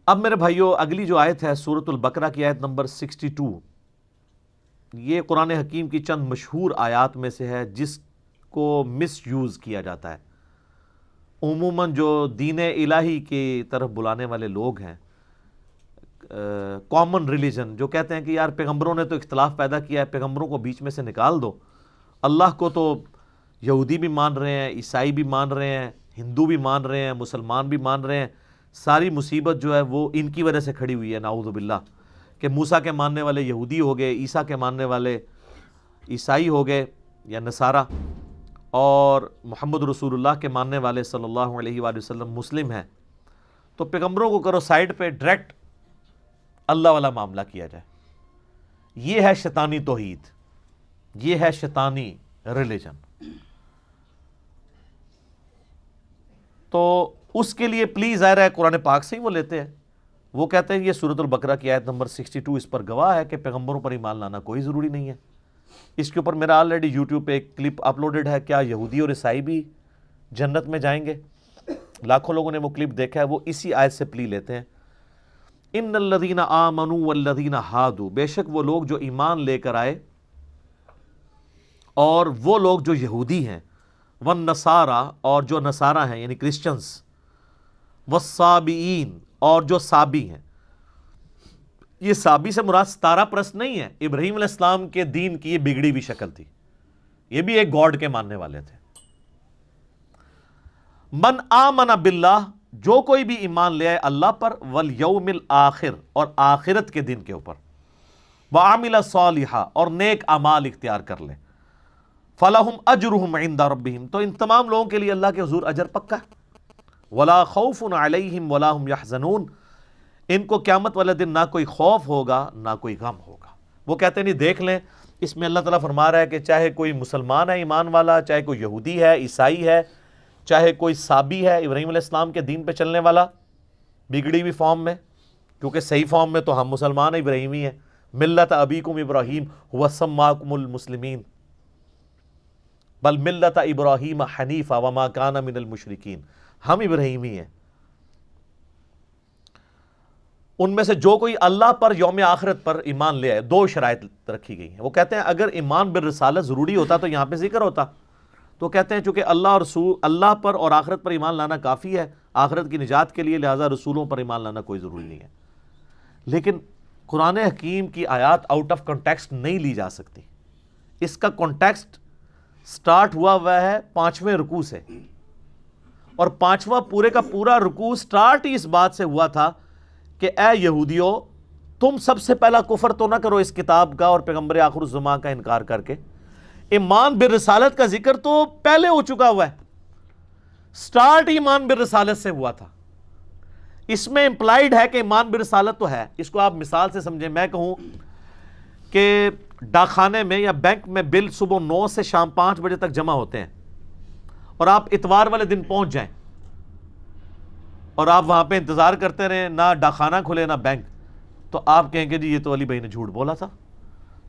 اب میرے بھائیوں اگلی جو آیت ہے سورۃ البقرہ کی آیت نمبر 62، یہ قرآن حکیم کی چند مشہور آیات میں سے ہے جس کو مس یوز کیا جاتا ہے۔ عموماً جو دین الہی کی طرف بلانے والے لوگ ہیں، کامن ریلیجن، جو کہتے ہیں کہ یار پیغمبروں نے تو اختلاف پیدا کیا ہے، پیغمبروں کو بیچ میں سے نکال دو، اللہ کو تو یہودی بھی مان رہے ہیں، عیسائی بھی مان رہے ہیں، ہندو بھی مان رہے ہیں، مسلمان بھی مان رہے ہیں، ساری مصیبت جو ہے وہ ان کی وجہ سے کھڑی ہوئی ہے، نعوذ باللہ، کہ موسیٰ کے ماننے والے یہودی ہو گئے، عیسیٰ کے ماننے والے عیسائی ہو گئے یا نصارہ، اور محمد رسول اللہ کے ماننے والے صلی اللہ علیہ وآلہ وسلم مسلم ہیں، تو پیغمبروں کو کرو سائیڈ پہ، ڈائریکٹ اللہ والا معاملہ کیا جائے۔ یہ ہے شیطانی توحید، یہ ہے شیطانی ریلیجن۔ تو اس کے لیے پلیز ظاہر ہے قرآن پاک سے ہی وہ لیتے ہیں، وہ کہتے ہیں یہ سورۃ البقرہ کی آیت نمبر 62 اس پر گواہ ہے کہ پیغمبروں پر ایمان لانا کوئی ضروری نہیں ہے۔ اس کے اوپر میرا آلریڈی یوٹیوب پہ ایک کلپ اپلوڈڈ ہے، کیا یہودی اور عیسائی بھی جنت میں جائیں گے؟ لاکھوں لوگوں نے وہ کلپ دیکھا ہے، وہ اسی آیت سے پلی لیتے ہیں۔ ان الذین آمنوا والذین ہادوا، بے شک وہ لوگ جو ایمان لے کر آئے اور وہ لوگ جو یہودی ہیں، والنصارى، اور جو نصارہ ہیں یعنی کرسچنز، والصابئین، اور جو صابی ہیں۔ یہ صابی سے مراد ستارہ پرست نہیں ہے، ابراہیم علیہ السلام کے دین کی یہ بگڑی ہوئی شکل تھی، یہ بھی ایک گاڈ کے ماننے والے تھے۔ من آمن باللہ، جو کوئی بھی ایمان لے آئے اللہ پر، والیوم الآخر، اور آخرت کے دن کے اوپر، وعمل صالحا، اور نیک اعمال اختیار کر لے، فلہم اجرہم عند ربہم، تو ان تمام لوگوں کے لیے اللہ کے حضور اجر پکا ہے۔ ولا خوف علیہم ولا ہم یحزنون، ان کو قیامت والے دن نہ کوئی خوف ہوگا نہ کوئی غم ہوگا۔ وہ کہتے ہیں نہیں دیکھ لیں، اس میں اللہ تعالیٰ فرما رہا ہے کہ چاہے کوئی مسلمان ہے ایمان والا، چاہے کوئی یہودی ہے، عیسائی ہے، چاہے کوئی صابی ہے ابراہیم علیہ السلام کے دین پہ چلنے والا بگڑی ہوئی فارم میں، کیونکہ صحیح فارم میں تو ہم مسلمان ابراہیمی ہیں، ملت ابیکم ابراہیم هو سماکم المسلمین بل ملت ابراہیم حنیفا وما کان من المشرکین، ہم ابراہیمی ہیں۔ ان میں سے جو کوئی اللہ پر یوم آخرت پر ایمان لے آئے، دو شرائط رکھی گئی ہیں۔ وہ کہتے ہیں اگر ایمان بالرسالت ضروری ہوتا تو یہاں پہ ذکر ہوتا، تو کہتے ہیں چونکہ اللہ اور رسول، اللہ پر اور آخرت پر ایمان لانا کافی ہے آخرت کی نجات کے لیے، لہذا رسولوں پر ایمان لانا کوئی ضروری نہیں ہے۔ لیکن قرآن حکیم کی آیات آؤٹ آف کنٹیکسٹ نہیں لی جا سکتی۔ اس کا کنٹیکسٹ سٹارٹ ہوا ہے 5ویں رکوع سے، اور 5واں پورے کا پورا رکوع سٹارٹ ہی اس بات سے ہوا تھا کہ اے یہودیو، تم سب سے پہلا کفر تو نہ کرو اس کتاب کا اور پیغمبر آخر الزمان کا انکار کر کے۔ ایمان بالرسالت کا ذکر تو پہلے ہو چکا ہوا ہے، سٹارٹ ایمان بالرسالت سے ہوا تھا۔ اس میں امپلائیڈ ہے کہ ایمان بالرسالت تو ہے۔ اس کو آپ مثال سے سمجھیں، میں کہوں کہ ڈاک خانے میں یا بینک میں بل صبح 9 سے شام 5 بجے تک جمع ہوتے ہیں، اور آپ اتوار والے دن پہنچ جائیں اور آپ وہاں پہ انتظار کرتے رہیں، نہ ڈاک خانہ کھلے نہ بینک، تو آپ کہیں گے جی یہ تو علی بھائی نے جھوٹ بولا تھا۔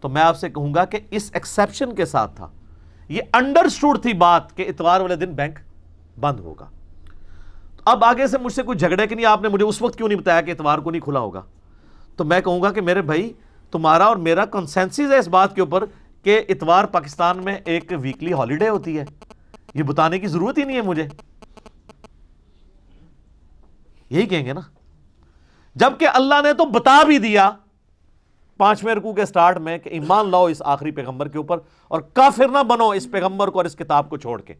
تو میں آپ سے کہوں گا کہ اس ایکسیپشن کے ساتھ تھا، یہ انڈرسٹوڈ تھی بات کہ اتوار والے دن بینک بند ہوگا۔ اب آگے سے مجھ سے کوئی جھگڑے کہ نہیں آپ نے مجھے اس وقت کیوں نہیں بتایا کہ اتوار کو نہیں کھلا ہوگا، تو میں کہوں گا کہ میرے بھائی تمہارا اور میرا کنسنسس ہے اس بات کے اوپر کہ اتوار پاکستان میں ایک ویکلی ہالیڈے ہوتی ہے، یہ بتانے کی ضرورت ہی نہیں ہے مجھے، یہی کہیں گے نا۔ جبکہ اللہ نے تو بتا بھی دیا 5ویں رکوع کے سٹارٹ میں کہ ایمان لاؤ اس آخری پیغمبر کے اوپر اور کافر نہ بنو اس پیغمبر کو اور اس کتاب کو چھوڑ کے،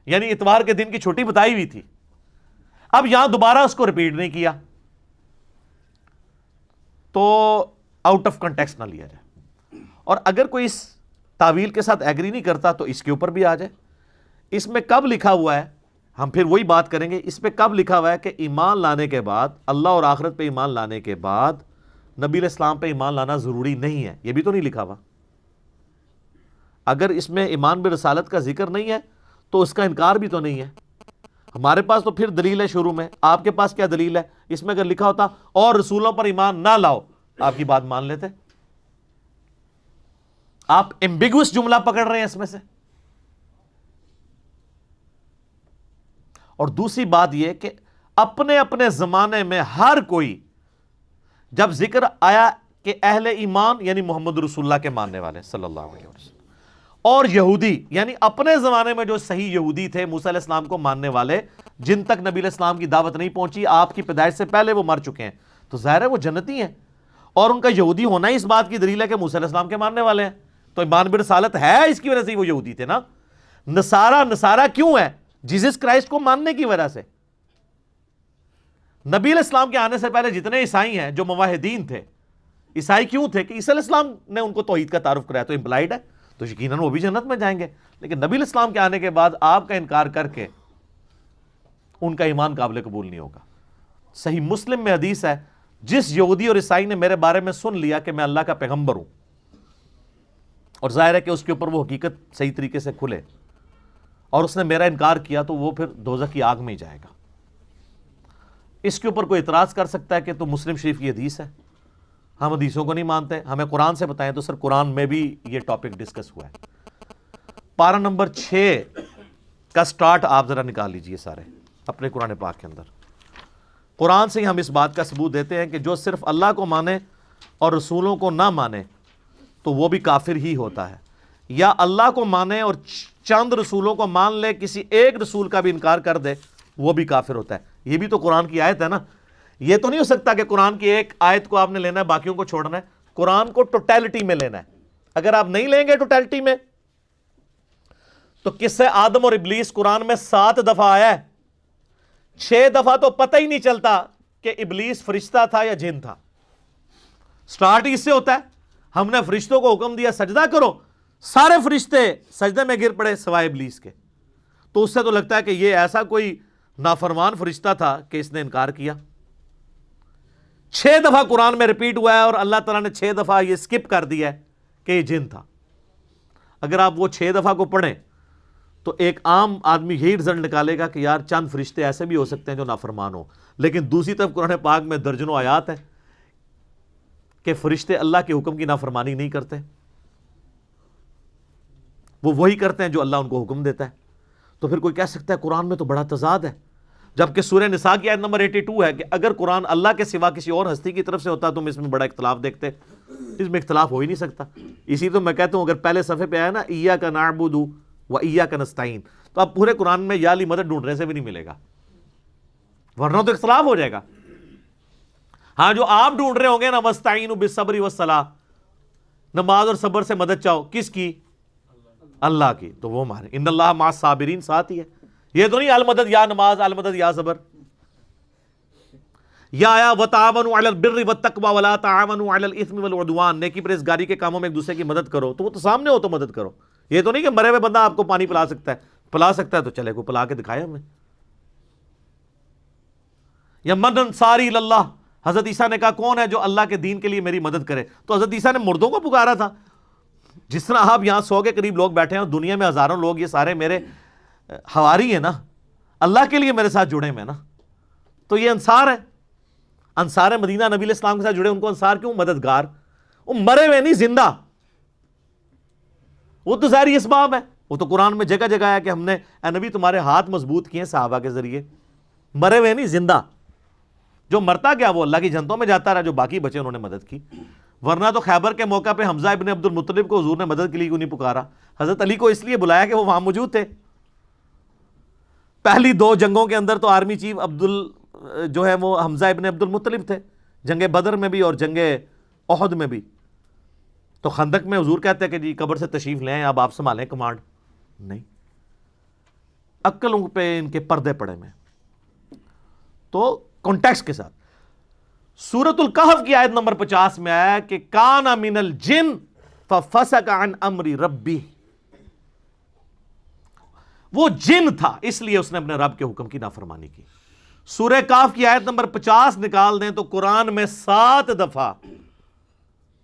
یعنی اتوار کے دن کی چھٹی بتائی ہوئی تھی۔ اب یہاں دوبارہ اس کو ریپیٹ نہیں کیا، تو آؤٹ آف کنٹیکسٹ نہ لیا جائے۔ اور اگر کوئی اس تعویل کے ساتھ ایگری نہیں کرتا تو اس کے اوپر بھی آ جائے۔ اس میں کب لکھا ہوا ہے، ہم پھر وہی بات کریں گے، اس پہ کب لکھا ہوا ہے کہ ایمان لانے کے بعد، اللہ اور آخرت پہ ایمان لانے کے بعد نبی علیہ السلام پہ ایمان لانا ضروری نہیں ہے، یہ بھی تو نہیں لکھا ہوا۔ اگر اس میں ایمان برسالت کا ذکر نہیں ہے تو اس کا انکار بھی تو نہیں ہے۔ ہمارے پاس تو پھر دلیل ہے شروع میں، آپ کے پاس کیا دلیل ہے؟ اس میں اگر لکھا ہوتا اور رسولوں پر ایمان نہ لاؤ، آپ کی بات مان لیتے۔ آپ ایمبیگوس جملہ پکڑ رہے ہیں اس میں سے۔ اور دوسری بات یہ کہ اپنے اپنے زمانے میں ہر کوئی جب ذکر آیا کہ اہل ایمان یعنی محمد رسول اللہ کے ماننے والے صلی اللہ علیہ وسلم، اور یہودی یعنی اپنے زمانے میں جو صحیح یہودی تھے موسیٰ علیہ السلام کو ماننے والے، جن تک نبی علیہ السلام کی دعوت نہیں پہنچی، آپ کی پیدائش سے پہلے وہ مر چکے ہیں، تو ظاہر ہے وہ جنتی ہیں، اور ان کا یہودی ہونا ہی اس بات کی دلیل ہے کہ موسیٰ علیہ السلام کے ماننے والے ہیں، تو ایمان برسالت ہے اس کی وجہ سے وہ یہودی تھے نا۔ نصارہ کیوں ہے؟ جیزس کرائسٹ کو ماننے کی وجہ سے۔ نبی علیہ السلام کے آنے سے پہلے جتنے عیسائی ہیں جو موحدین تھے، عیسائی کیوں تھے؟ کہ عیسی علیہ السلام نے ان کو توحید کا تعارف کرایا، تو امپلائڈ ہے، تو یقیناً وہ بھی جنت میں جائیں گے۔ لیکن نبی علیہ السلام کے آنے کے بعد آپ کا انکار کر کے ان کا ایمان قابل قبول نہیں ہوگا۔ صحیح مسلم میں حدیث ہے، جس یہودی اور عیسائی نے میرے بارے میں سن لیا کہ میں اللہ کا پیغمبر ہوں، اور ظاہر ہے کہ اس کے اوپر وہ حقیقت صحیح طریقے سے کھلے، اور اس نے میرا انکار کیا، تو وہ پھر دوزخ کی آگ میں ہی جائے گا۔ اس کے اوپر کوئی اعتراض کر سکتا ہے کہ تو مسلم شریف کی حدیث ہے، ہم حدیثوں کو نہیں مانتے، ہمیں قرآن سے بتائیں، تو سر قرآن میں بھی یہ ٹاپک ڈسکس ہوا ہے۔ پارہ نمبر 6 کا سٹارٹ آپ ذرا نکال لیجئے سارے اپنے قرآن پاک کے اندر۔ قرآن سے ہی ہم اس بات کا ثبوت دیتے ہیں کہ جو صرف اللہ کو مانے اور رسولوں کو نہ مانے تو وہ بھی کافر ہی ہوتا ہے، یا اللہ کو مانے اور چند رسولوں کو مان لے، کسی ایک رسول کا بھی انکار کر دے، وہ بھی کافر ہوتا ہے۔ یہ بھی تو قرآن کی آیت ہے نا۔ یہ تو نہیں ہو سکتا کہ قرآن کی ایک آیت کو آپ نے لینا ہے، باقیوں کو چھوڑنا ہے۔ قرآن کو ٹوٹیلٹی میں لینا ہے۔ اگر آپ نہیں لیں گے ٹوٹیلٹی میں، تو قصہ آدم اور ابلیس قرآن میں 7 دفعہ آیا ہے، 6 دفعہ تو پتہ ہی نہیں چلتا کہ ابلیس فرشتہ تھا یا جن تھا۔ سٹارٹ ہی اس سے ہوتا ہے، ہم نے فرشتوں کو حکم دیا سجدہ کرو، سارے فرشتے سجدے میں گر پڑے سوائے ابلیس کے، تو اس سے تو لگتا ہے کہ یہ ایسا کوئی نافرمان فرشتہ تھا کہ اس نے انکار کیا۔ 6 دفعہ قرآن میں ریپیٹ ہوا ہے، اور اللہ تعالیٰ نے 6 دفعہ یہ سکپ کر دیا ہے کہ یہ جن تھا۔ اگر آپ وہ 6 دفعہ کو پڑھیں تو ایک عام آدمی یہی رزلٹ نکالے گا کہ یار چند فرشتے ایسے بھی ہو سکتے ہیں جو نافرمان ہو، لیکن دوسری طرف قرآن پاک میں درجنوں آیات ہیں کہ فرشتے اللہ کے حکم کی نافرمانی نہیں کرتے، وہ وہی کرتے ہیں جو اللہ ان کو حکم دیتا ہے۔ تو پھر کوئی کہہ سکتا ہے قرآن میں تو بڑا تضاد ہے، جبکہ سورہ نساء کی آیت نمبر 82 ہے کہ اگر قرآن اللہ کے سوا کسی اور ہستی کی طرف سے ہوتا تو اس میں بڑا اختلاف دیکھتے۔ اس میں اختلاف ہو ہی نہیں سکتا۔ اسی تو میں کہتا ہوں اگر پہلے صفحے پہ آیا نا ایاک نعبد و ایاک نستعین، تو اب پورے قرآن میں یا علی مدد ڈھونڈنے سے بھی نہیں ملے گا، ورنہ تو اختلاف ہو جائے گا۔ ہاں جو آپ ڈھونڈ رہے ہوں گے نا وستعینوا بالصبر والصلاۃ، نماز اور صبر سے مدد چاہو، کس کی؟ اللہ کی، تو وہ ہمارے ان اللہ مع الصابرین ساتھ ہی ہے۔ یہ تو نہیں المدد یا نماز، المدد یا صبر۔ یا آیا وتعاونوا علی البر والتقوی ولا تعاونوا علی الاثم والعدوان، نیکی پرہیزگاری کے کاموں میں ایک دوسرے کی مدد کرو، تو وہ تو سامنے ہو تو مدد کرو۔ یہ تو نہیں کہ مرے ہوئے بندہ آپ کو پانی پلا سکتا ہے تو چلے کو پلا کے دکھائے ہمیں۔ یا من انصاری اللہ، حضرت عیسیٰ نے کہا کون ہے جو اللہ کے دین کے لیے میری مدد کرے، تو حضرت عیسیٰ نے مردوں کو پکارا تھا۔ جس طرح آپ یہاں 100 کے قریب لوگ بیٹھے ہیں اور دنیا میں ہزاروں لوگ، یہ سارے میرے حواری ہیں نا، اللہ کے لیے میرے ساتھ جڑے ہوئے ہیں نا، تو یہ انصار ہے۔ انصار مدینہ نبی علیہ السلام کے ساتھ جڑے، ان کو انصار کیوں؟ مددگار۔ وہ مرے ہوئے نہیں، زندہ۔ وہ تو ظاہری اسباب ہے، وہ تو قرآن میں جگہ جگہ ہے کہ ہم نے اے نبی تمہارے ہاتھ مضبوط کیے صحابہ کے ذریعے۔ مرے ہوئے نہیں، زندہ۔ جو مرتا گیا وہ اللہ کی جنتوں میں جاتا رہا، جو باقی بچے انہوں نے مدد کی۔ ورنہ تو خیبر کے موقع پہ حمزہ ابن عبد المطلب کو حضور نے مدد کے لیے کیوں نہیں پکارا؟ حضرت علی کو اس لیے بلایا کہ وہ وہاں موجود تھے۔ پہلی 2 جنگوں کے اندر تو آرمی چیف جو ہے وہ حمزہ ابن عبد المطلب تھے، جنگ بدر میں بھی اور جنگ احد میں بھی۔ تو خندق میں حضور کہتے ہیں کہ جی قبر سے تشریف لیں، اب آپ سنبھالیں کمانڈ، نہیں، عقلوں پہ ان کے پردے پڑے میں۔ تو کانٹیکسٹ کے ساتھ سورۃ الکہف کی آیت نمبر 50 میں آیا کہ کان من الجن ففسق عن امر ربی، وہ جن تھا اس لیے اس نے اپنے رب کے حکم کی نافرمانی کی۔ سورہ کہف کی آیت نمبر 50 نکال دیں تو قرآن میں 7 دفعہ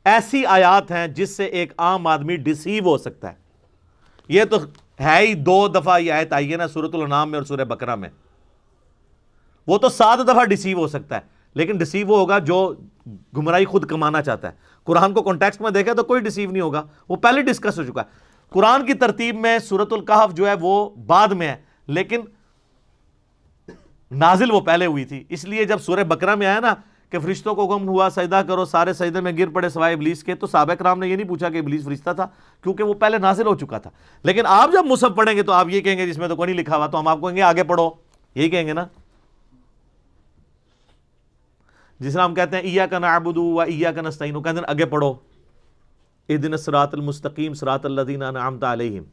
ایسی آیات ہیں جس سے ایک عام آدمی ڈسیو ہو سکتا ہے۔ یہ تو ہے ہی 2 دفعہ یہ آیت آئی ہے نا سورۃ الانعام میں اور سورہ بقرہ میں، وہ تو 7 دفعہ ڈسیو ہو سکتا ہے، لیکن ڈسیو وہ ہوگا جو گمراہی خود کمانا چاہتا ہے۔ قرآن کو کانٹیکسٹ میں دیکھیں تو کوئی ڈسیو نہیں ہوگا، وہ پہلے ڈسکس ہو چکا ہے۔ قرآن کی ترتیب میں سورۃ الکہف جو ہے وہ بعد میں ہے، لیکن نازل وہ پہلے ہوئی تھی. اس لیے جب سورہ بقرہ میں آیا نا کہ فرشتوں کو حکم ہوا سجدہ کرو، سارے سجدے میں گر پڑے سوائے ابلیس کے، تو صحابہ کرام نے یہ نہیں پوچھا کہ ابلیس فرشتہ تھا، کیونکہ وہ پہلے نازل ہو چکا تھا. لیکن آپ جب مصحف پڑھیں گے تو آپ یہ کہیں گے جس میں تو کوئی نہیں لکھا ہوا، تو ہم آپ کو کہیں گے آگے پڑھو، یہی کہیں گے نا. جس طرح ہم کہتے ہیں ایاک نعبد و ایاک نستعین، وہ کہتے ہیں آگے پڑھو اہدنا الصراط المستقیم صراط الذین انعمت علیہم.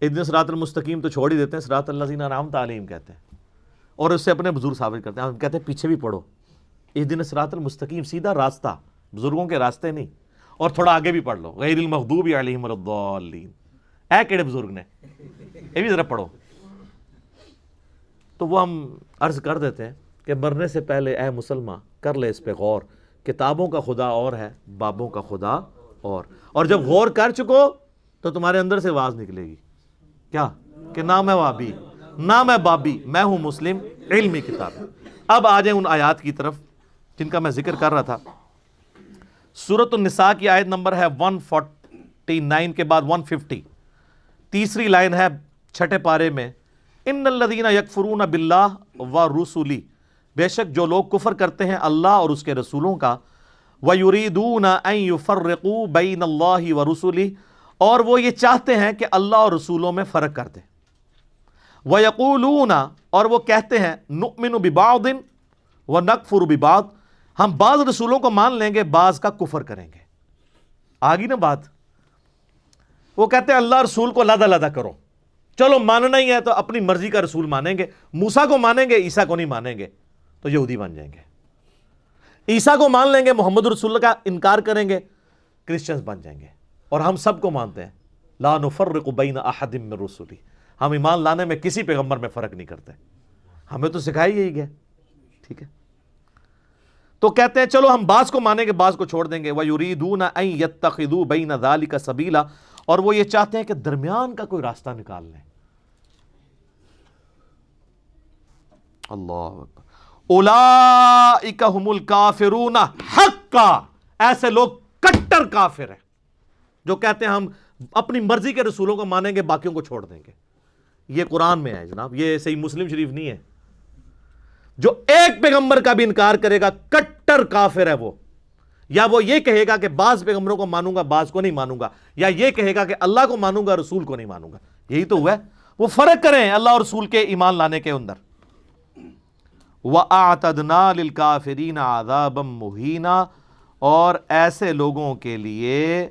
اہدنا الصراط المستقیم تو چھوڑ ہی دیتے ہیں، صراط الذین انعمت علیہم کہتے ہیں، اور اس سے اپنے بزرگ ثابت کرتے ہیں. ہم کہتے ہیں پیچھے بھی پڑھو اہدنا الصراط المستقیم، سیدھا راستہ، بزرگوں کے راستے نہیں. اور تھوڑا آگے بھی پڑھ لو غیر المغضوب علیہم ولا الضالین. اے کیڑے بزرگ نے، یہ بھی ذرا پڑھو. تو وہ ہم عرض کر دیتے ہیں کہ مرنے سے پہلے اے مسلمان کر لے اس پہ غور، کتابوں کا خدا اور ہے، بابوں کا خدا اور جب غور کر چکو تو تمہارے اندر سے آواز نکلے گی کیا کہ نہ میں وابی نہ میں بابی، میں ہوں مسلم، علمی کتاب. اب آ جائیں ان آیات کی طرف جن کا میں ذکر کر رہا تھا. سورۃ النساء کی آیت نمبر ہے 149 کے بعد 150، تیسری لائن ہے چھٹے پارے میں، ان الذین یکفرون باللہ ورسلہ، بے شک جو لوگ کفر کرتے ہیں اللہ اور اس کے رسولوں کا، وَيُرِيدُونَ أَن يُفَرِّقُوا بَيْنَ اللَّهِ وَرُسُلِهِ، اور وہ یہ چاہتے ہیں کہ اللہ اور رسولوں میں فرق کر دیں. وَيَقُولُونَ، اور وہ کہتے ہیں، نُؤْمِنُ بِبَعْضٍ وَنَكْفُرُ بِبَعْضٍ، ہم بعض رسولوں کو مان لیں گے، بعض کا کفر کریں گے. آگی نا بات. وہ کہتے ہیں اللہ رسول کو علیحدہ علیحدہ کرو، چلو ماننا ہی ہے تو اپنی مرضی کا رسول مانیں گے، موسیٰ کو مانیں گے عیسیٰ کو نہیں مانیں گے تو یہودی بن جائیں گے. عیسیٰ کو مان لیں گے، محمد رسول اللہ کا انکار کریں گے، کرسچنز بن جائیں گے. اور ہم سب کو مانتے ہیں لا نفرق بین احد من رسلی، ہم ایمان لانے میں کسی پیغمبر میں فرق نہیں کرتے، ہمیں تو سکھائی یہی گیا. ٹھیک ہے، تو کہتے ہیں چلو ہم بعض کو مانیں گے بعض کو چھوڑ دیں گے. وَيُرِيدُونَ أَن يَتَّخِذُوا بَيْنَ ذَلِكَ سَبِيلًا، اور وہ یہ چاہتے ہیں کہ درمیان کا کوئی راستہ نکال لیں. اللہ اکبر. اولئک ھم الکافرون حقا، ایسے لوگ کٹر کافر ہیں جو کہتے ہیں ہم اپنی مرضی کے رسولوں کو مانیں گے باقیوں کو چھوڑ دیں گے. یہ قرآن میں ہے جناب، یہ صحیح مسلم شریف نہیں ہے. جو ایک پیغمبر کا بھی انکار کرے گا کٹر کافر ہے وہ. یا وہ یہ کہے گا کہ بعض پیغمبروں کو مانوں گا بعض کو نہیں مانوں گا، یا یہ کہے گا کہ اللہ کو مانوں گا رسول کو نہیں مانوں گا. یہی تو ہوا ہے. وہ فرق کریں اللہ اور رسول کے ایمان لانے کے اندر. وَأَعْتَدْنَا لِلْكَافِرِينَ عَذَابًا مُهِينًا، اور ایسے لوگوں کے لیے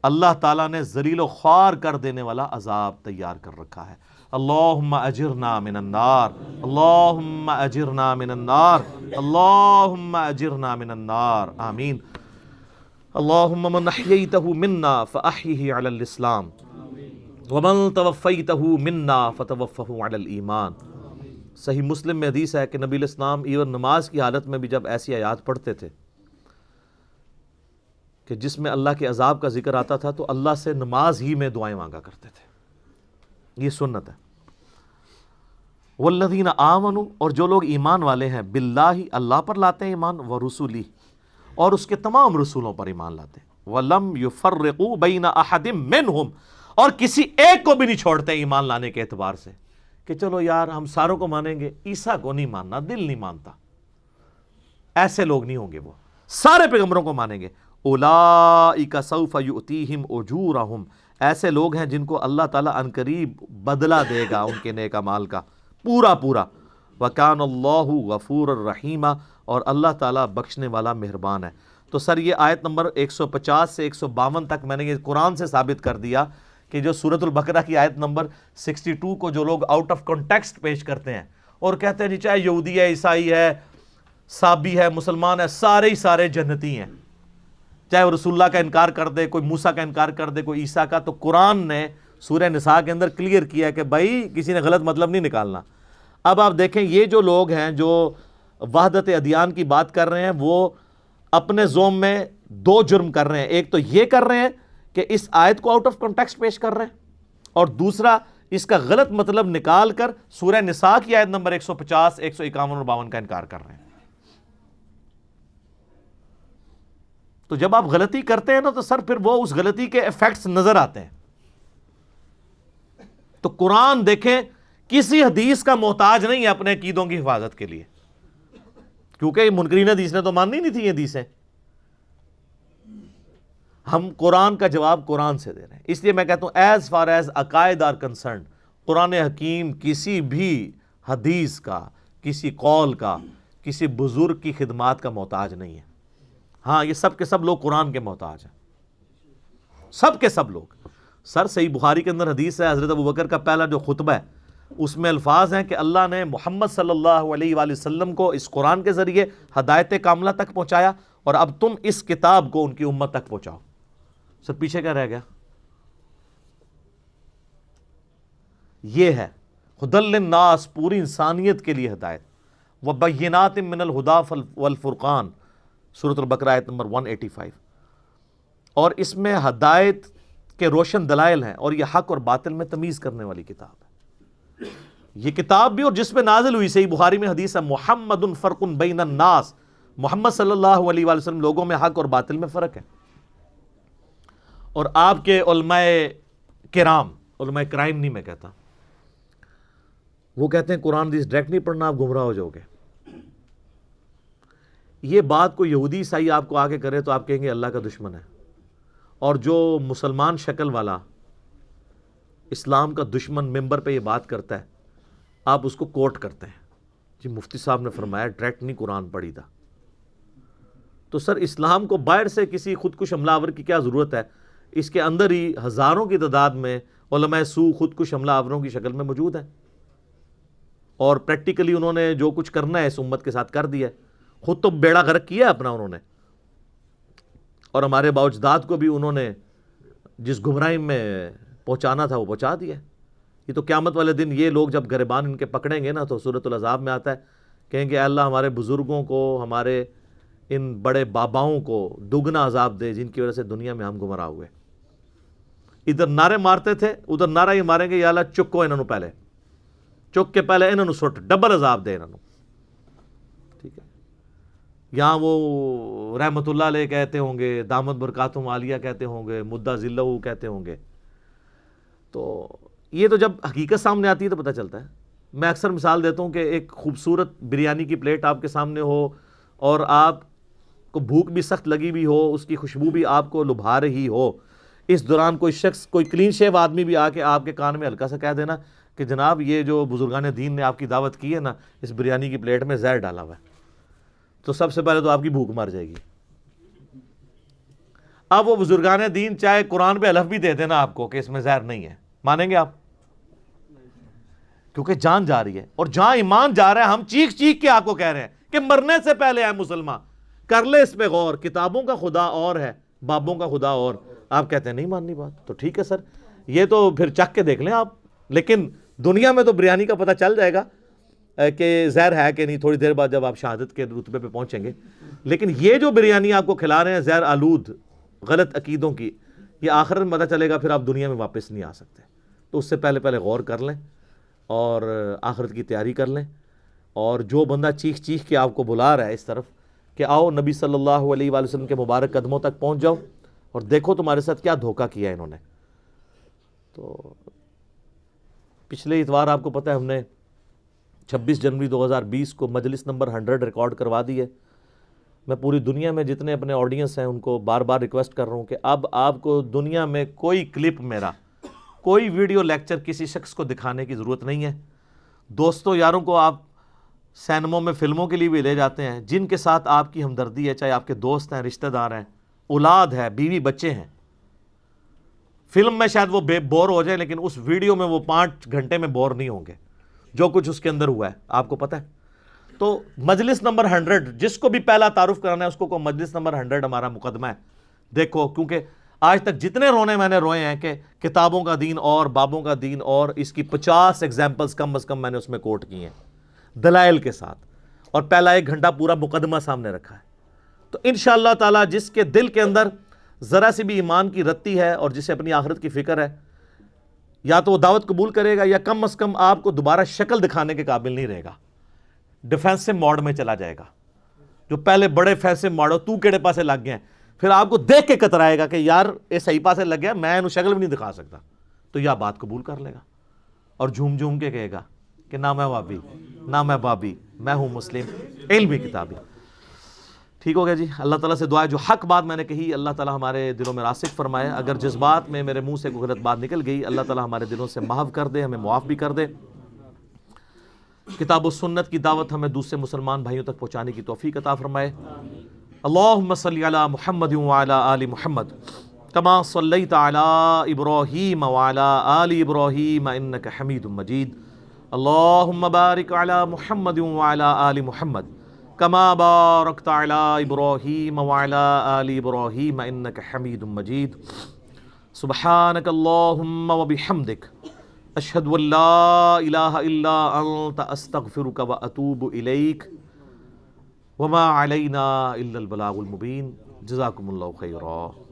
اللہ تعالیٰ نے ذلیل و خوار کر دینے والا عذاب تیار کر رکھا ہے. اللہم اجرنا من النار، اللہم اجرنا من النار، اللہم اجرنا من النار، آمین. اللہم من احییتہ منا فاحیہ علی الاسلام ومن توفیتہ منا فتوفہ علی الایمان. صحیح مسلم میں حدیث ہے کہ نبی علیہ السلام ایون نماز کی حالت میں بھی جب ایسی آیات پڑھتے تھے کہ جس میں اللہ کے عذاب کا ذکر آتا تھا تو اللہ سے نماز ہی میں دعائیں مانگا کرتے تھے. یہ سنت ہے. والذین آمنوا، اور جو لوگ ایمان والے ہیں، باللہ اللہ پر لاتے ہیں ایمان، ورسولہ اور اس کے تمام رسولوں پر ایمان لاتے ہیں، ولم یفرقوا بین احد منہم، اور کسی ایک کو بھی نہیں چھوڑتے ایمان لانے کے اعتبار سے کہ چلو یار ہم ساروں کو مانیں گے، عیسیٰ کو نہیں ماننا، دل نہیں مانتا. ایسے لوگ نہیں ہوں گے، وہ سارے پیغمبروں کو مانیں گے. اولئک سوف یؤتیہم اجورہم، ایسے لوگ ہیں جن کو اللہ تعالیٰ عنقریب بدلہ دے گا ان کے نیک اعمال کا پورا پورا. وکان اللہ غفور الرحیم، اور اللہ تعالیٰ بخشنے والا مہربان ہے. تو سر یہ آیت نمبر 150 سے 152 تک میں نے یہ قرآن سے ثابت کر دیا کہ جو سورۃ البقرہ کی آیت نمبر 62 کو جو لوگ آؤٹ آف کانٹیکسٹ پیش کرتے ہیں اور کہتے ہیں جی چاہے یہودی ہے، عیسائی ہے، صابی ہے، مسلمان ہے، سارے ہی سارے جنتی ہیں، چاہے وہ رسول اللہ کا انکار کر دے، کوئی موسیٰ کا انکار کر دے، کوئی عیسیٰ کا. تو قرآن نے سورہ نساء کے اندر کلیئر کیا کہ بھائی کسی نے غلط مطلب نہیں نکالنا. اب آپ دیکھیں یہ جو لوگ ہیں جو وحدت ادیان کی بات کر رہے ہیں وہ اپنے زوم میں دو جرم کر رہے ہیں. ایک تو یہ کر رہے ہیں کہ اس آیت کو آؤٹ آف کانٹیکسٹ پیش کر رہے ہیں، اور دوسرا اس کا غلط مطلب نکال کر سورہ نساء کی آیت نمبر 150، 151 اور 52 کا انکار کر رہے ہیں. تو جب آپ غلطی کرتے ہیں نا تو سر پھر وہ اس غلطی کے ایفیکٹس نظر آتے ہیں. تو قرآن دیکھیں کسی حدیث کا محتاج نہیں ہے اپنے عقیدوں کی حفاظت کے لیے، کیونکہ منکرین حدیث نے تو ماننی نہیں تھی یہ حدیثیں. ہم قرآن کا جواب قرآن سے دے رہے ہیں. اس لیے میں کہتا ہوں ایز فار ایز عقائد آر کنسرنڈ، قرآن حکیم کسی بھی حدیث کا، کسی قول کا، کسی بزرگ کی خدمات کا محتاج نہیں ہے. ہاں یہ سب کے سب لوگ قرآن کے محتاج ہیں، سب کے سب لوگ. سر صحیح بخاری کے اندر حدیث ہے، حضرت ابوبکر کا پہلا جو خطبہ ہے اس میں الفاظ ہیں کہ اللہ نے محمد صلی اللہ علیہ وآلہ وسلم کو اس قرآن کے ذریعے ہدایت کاملہ تک پہنچایا، اور اب تم اس کتاب کو ان کی امت تک پہنچاؤ. سر پیچھے کیا رہ گیا؟ یہ ہے ہدی للناس، پوری انسانیت کے لیے ہدایت. وبینات من الہدی والفرقان، سورۃ البقرہ آیت نمبر 185. اور اس میں ہدایت کے روشن دلائل ہیں، اور یہ حق اور باطل میں تمیز کرنے والی کتاب ہے. یہ کتاب بھی، اور جس پہ نازل ہوئی، صحیح بخاری میں حدیث ہے محمد فرق بین الناس، محمد صلی اللہ علیہ وآلہ وسلم لوگوں میں حق اور باطل میں فرق ہے. اور آپ کے علماء کرام، علماء کرائم نہیں میں کہتا، وہ کہتے ہیں قرآن حدیث ڈائریکٹ نہیں پڑھنا، آپ گمراہ ہو جاؤ گے. یہ بات کو یہودی عیسائی آپ کو آگے کرے تو آپ کہیں گے اللہ کا دشمن ہے. اور جو مسلمان شکل والا اسلام کا دشمن ممبر پہ یہ بات کرتا ہے، آپ اس کو کوٹ کرتے ہیں، جی مفتی صاحب نے فرمایا ڈائریکٹ نہیں قرآن پڑھی تھا. تو سر اسلام کو باہر سے کسی خودکش حملہ آور کی کیا ضرورت ہے؟ اس کے اندر ہی ہزاروں کی تعداد میں علماء سو خودکش حملہ آوروں کی شکل میں موجود ہیں، اور پریکٹیکلی انہوں نے جو کچھ کرنا ہے اس امت کے ساتھ کر دیا ہے. خود تو بیڑا غرق کیا اپنا انہوں نے، اور ہمارے باوجداد کو بھی انہوں نے جس گمراہی میں پہنچانا تھا وہ پہنچا دیا. یہ تو قیامت والے دن یہ لوگ جب گریبان ان کے پکڑیں گے نا، تو سورۃ العذاب میں آتا ہے، کہیں گے اے اللہ ہمارے بزرگوں کو، ہمارے ان بڑے باباؤں کو دگنا عذاب دے جن کی وجہ سے دنیا میں ہم گمراہ ہوئے. ادھر نعرے مارتے تھے، ادھر نعرہ ہی ماریں گے یا اللہ چکو انہوں پہلے، چک کے پہلے انہوں سٹ، ڈبل عذاب دے انہوں. ٹھیک ہے، یہاں وہ رحمت اللہ علیہ کہتے ہوں گے، دامت برکاتہم عالیہ کہتے ہوں گے، مدہ ذلہ کہتے ہوں گے. تو یہ تو جب حقیقت سامنے آتی ہے تو پتہ چلتا ہے. میں اکثر مثال دیتا ہوں کہ ایک خوبصورت بریانی کی پلیٹ آپ کے سامنے ہو، اور آپ کو بھوک بھی سخت لگی بھی ہو، اس کی خوشبو بھی آپ کو لبھا رہی ہو، اس دوران کوئی شخص، کوئی کلین شیو آدمی بھی آ کے آپ کے کان میں ہلکا سا کہہ دینا کہ جناب یہ جو بزرگان دین نے آپ کی دعوت کی ہے نا، اس بریانی کی پلیٹ میں زہر ڈالا ہوا ہے، تو سب سے پہلے تو آپ کی بھوک مر جائے گی. اب وہ بزرگان دین چاہے قرآن پہ حلف بھی دے دینا آپ کو کہ اس میں زہر نہیں ہے، مانیں گے آپ؟ کیونکہ جان جا رہی ہے، اور جہاں ایمان جا رہا ہے ہم چیخ چیخ کے آپ کو کہہ رہے ہیں کہ مرنے سے پہلے ہے مسلمان، کر لے اس پہ غور، کتابوں کا خدا اور ہے، بابوں کا خدا اور. آپ کہتے ہیں نہیں ماننی بات، تو ٹھیک ہے سر، یہ تو پھر چکھ کے دیکھ لیں آپ. لیکن دنیا میں تو بریانی کا پتہ چل جائے گا کہ زہر ہے کہ نہیں تھوڑی دیر بعد جب آپ شہادت کے رتبے پہ پہنچیں گے. لیکن یہ جو بریانی آپ کو کھلا رہے ہیں زہر آلود غلط عقیدوں کی، یہ آخرت میں پتہ چلے گا، پھر آپ دنیا میں واپس نہیں آ سکتے. تو اس سے پہلے غور کر لیں اور آخرت کی تیاری کر لیں. اور جو بندہ چیخ چیخ کے آپ کو بلا رہا ہے اس طرف کہ آؤ نبی صلی اللہ علیہ وآلہ وسلم کے مبارک قدموں تک پہنچ جاؤ اور دیکھو تمہارے ساتھ کیا دھوکہ کیا انہوں نے. تو پچھلے اتوار آپ کو پتہ ہے ہم نے 26 جنوری 2020 کو مجلس نمبر 100 ریکارڈ کروا دی ہے. میں پوری دنیا میں جتنے اپنے آڈینس ہیں ان کو بار بار ریکویسٹ کر رہا ہوں کہ اب آپ کو دنیا میں کوئی کلپ میرا، کوئی ویڈیو لیکچر کسی شخص کو دکھانے کی ضرورت نہیں ہے. دوستوں یاروں کو آپ سینموں میں فلموں کے لیے بھی لے جاتے ہیں جن کے ساتھ آپ کی ہمدردی ہے، چاہے آپ کے دوست ہیں، رشتہ دار ہیں، اولاد ہے، بیوی بچے ہیں. فلم میں شاید وہ بور ہو جائیں، لیکن اس ویڈیو میں وہ 5 گھنٹے میں بور نہیں ہوں گے. جو کچھ اس کے اندر ہوا ہے آپ کو پتہ ہے. تو مجلس نمبر 100 جس کو بھی پہلا تعارف کرانا ہے اس کو مجلس نمبر 100 ہمارا مقدمہ ہے. دیکھو کیونکہ آج تک جتنے رونے میں نے روئے ہیں کہ کتابوں کا دین اور بابوں کا دین اور، اس کی 50 ایگزامپلز کم از کم میں نے اس میں کوٹ کی ہیں دلائل کے ساتھ، اور پہلا 1 گھنٹہ پورا مقدمہ سامنے رکھا ہے. تو انشاءاللہ تعالی جس کے دل کے اندر ذرا سی بھی ایمان کی رتی ہے اور جسے اپنی آخرت کی فکر ہے، یا تو وہ دعوت قبول کرے گا یا کم از کم آپ کو دوبارہ شکل دکھانے کے قابل نہیں رہے گا، ڈیفینسو موڈ میں چلا جائے گا. جو پہلے بڑے فیسے ماڑو تو کیڑے پاسے لگ گئے ہیں، پھر آپ کو دیکھ کے کترائے گا کہ یار یہ صحیح پاسے لگ گیا، میں انہوں شکل بھی نہیں دکھا سکتا. تو یا بات قبول کر لے گا اور جھوم جھوم کے کہے گا کہ نہ میں وابی نہ میں بابی، میں ہوں مسلم علمی کتابی۔ ٹھیک ہو گیا جی۔ اللہ تعالیٰ سے دعا ہے جو حق بات میں نے کہی اللہ تعالیٰ ہمارے دلوں میں راسخ فرمائے، اگر جس بات میں میرے منہ سے کوئی غلط بات نکل گئی اللہ تعالیٰ ہمارے دلوں سے محو کر دے، ہمیں معاف بھی کر دے۔ کتاب و سنت کی دعوت ہمیں دوسرے مسلمان بھائیوں تک پہنچانے کی توفیق عطا فرمائے۔ اللہم صلی علی محمد وعلی آل محمد کما صلیت علی ابراہیم وعلی آل ابراہیم انک حمید مجید۔ اللہم بارک علی محمد وعلی آل محمد کما بارکت علی ابراہیم وعلی آل ابراہیم انک حمید مجید۔ سبحانک اللہم وبحمدک اشہد ان لا الہ الا انت استغفرک واتوب الیک وما علینا الا البلاغ المبین۔ جزاکم اللہ خیرا۔